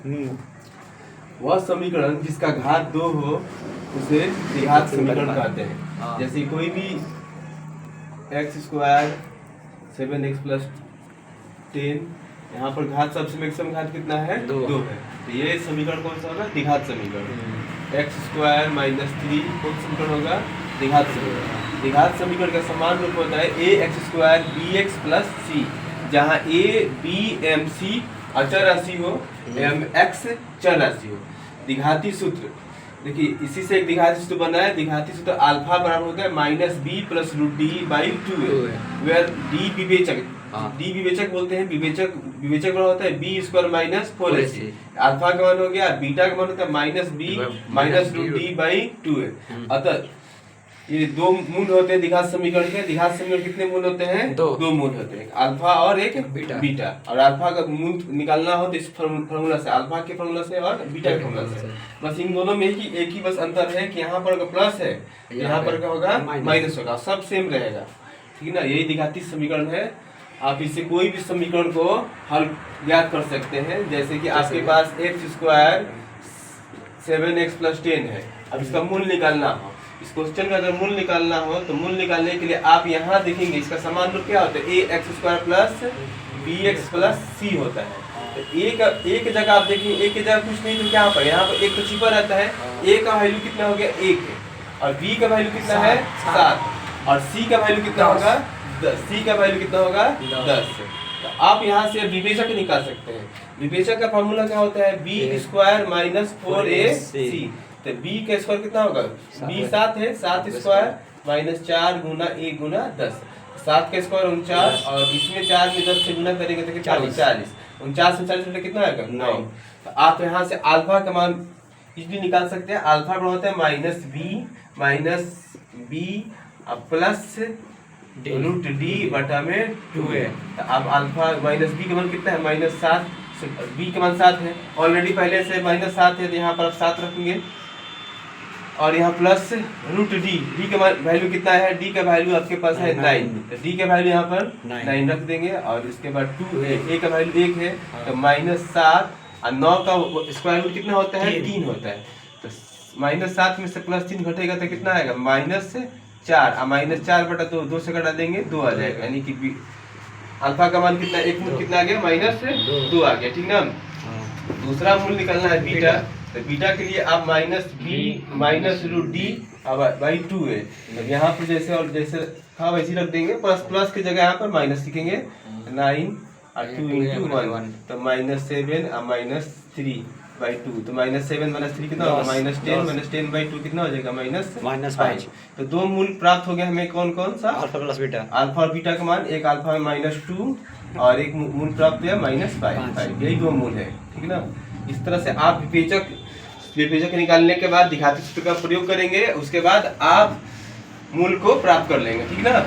वह समीकरण जिसका घात 2 हो उसे द्विघात समीकरण कहते हैं। जैसे कोई भी x² 7x + 10, यहाँ पर घात सबसे मैक्सिमम घात कितना है 2 है, तो ये समीकरण कौन सा होगा द्विघात समीकरण। x² - 3 कौन सा समीकरण होगा द्विघात समीकरण। द्विघात समीकरण का समान रूप होता है ax² bx + c, जहाँ a b m c अचर राशि हो, mx चर राशि हो। द्विघाती सूत्र देखिए, इसी से एक द्विघाती सूत्र बना है। द्विघाती सूत्र अल्फा बराबर होता है -b + √d/2 वेयर d विवेचक, d विवेचक बोलते हैं। विवेचक बराबर होता है b² - 4ac। अल्फा का मान हो गया, बीटा का मान होता है -b - √d/2। अतः ये दो मूल होते हैं द्विघात समीकरण के। द्विघात समीकरण कितने मूल होते हैं दो मूल होते हैं, अल्फा और एक बीटा। और अल्फा का मूल निकालना हो तो इस फार्मूला से, अल्फा के फार्मूला से और बीटा के फार्मूला से। बस इन दोनों में एक ही बस अंतर है कि यहाँ पर प्लस है, यहाँ पर क्या होगा माइनस होगा, सब सेम रहेगा, ठीक है ना। यही द्विघाती समीकरण है। आप इससे कोई भी समीकरण को हल ज्ञात कर सकते हैं। जैसे कि आपके पास x² 7x + 10 है, अब इसका मूल निकालना हो, इस क्वेश्चन का अगर मूल निकालना हो तो मूल निकालने के लिए आप यहाँ देखेंगे इसका समान रूप क्या होता है ax² + bx + c होता है। तो एक जगह आप देखेंगे, एक की जगह कुछ नहीं तो क्या पर यहाँ पर एक तो छिपा रहता है। a का वैल्यू कितना हो गया 1 है, और b का वैल्यू कितना है 7, और c का वैल्यू कितना होगा 10, c का वैल्यू कितना होगा 10। तो आप यहाँ से विवेचक निकाल सकते हैं। विवेचक का फॉर्मूला क्या होता है b² - 4ac। तो b का स्क्वायर कितना होगा b 7 है, 7² - 4 × 1 × 10, 7 का स्क्वायर 49, और इसमें 4 में 10 से गुना करेंगे तो कितना 40, 49 में 40 कितना आएगा 9। तो आप यहाँ से अल्फा का मान इसलिए निकाल सकते हैं, अल्फा बराबर होता है -b प्लस √d/2 है। तो अब अल्फा -b का मान कितना है -7, b का मान 7 है, ऑलरेडी पहले से -7 है, तो यहाँ पर आप 7 रखेंगे, और यहाँ प्लस √d, d का वैल्यू कितना है, d का वैल्यू आपके पास है 9, तो d का वैल्यू यहाँ पर 9 रख देंगे, और इसके बाद 2 है, a का वैल्यू 1 है, तो -7, और 9 का स्क्वायर रूट कितना होता है 3 होता है। तो -7 में से +3 घटेगा तो कितना आएगा -4, और -4/2 2 से घटा देंगे 2 आ जाएगा, यानी कि अल्फा का मान कितना, एक मूल कितना आ गया -2 आ गया, ठीक ना। दूसरा मूल निकालना है बीटा। तो बीटा के लिए आप -b - √d/2 है, तो यहाँ पर जैसे और जैसे था वैसे रख देंगे, प्लस की जगह यहाँ पर माइनस लिखेंगे, 9 और 2 × 1, तो -7 और -3/2, तो -7 - 3 कितना होगा -10, -10/2 कितना हो जाएगा -5। तो दो मूल प्राप्त हो गया हमें, कौन कौन सा अल्फा प्लस बीटा, अल्फा और बीटा का मान, एक अल्फा में -2 और एक मूल प्राप्त हुआ -5, यही दो मूल है, ठीक ना। इस तरह से आप विवेचक निकालने के बाद द्विघाती सूत्र का प्रयोग करेंगे, उसके बाद आप मूल को प्राप्त कर लेंगे, ठीक ना।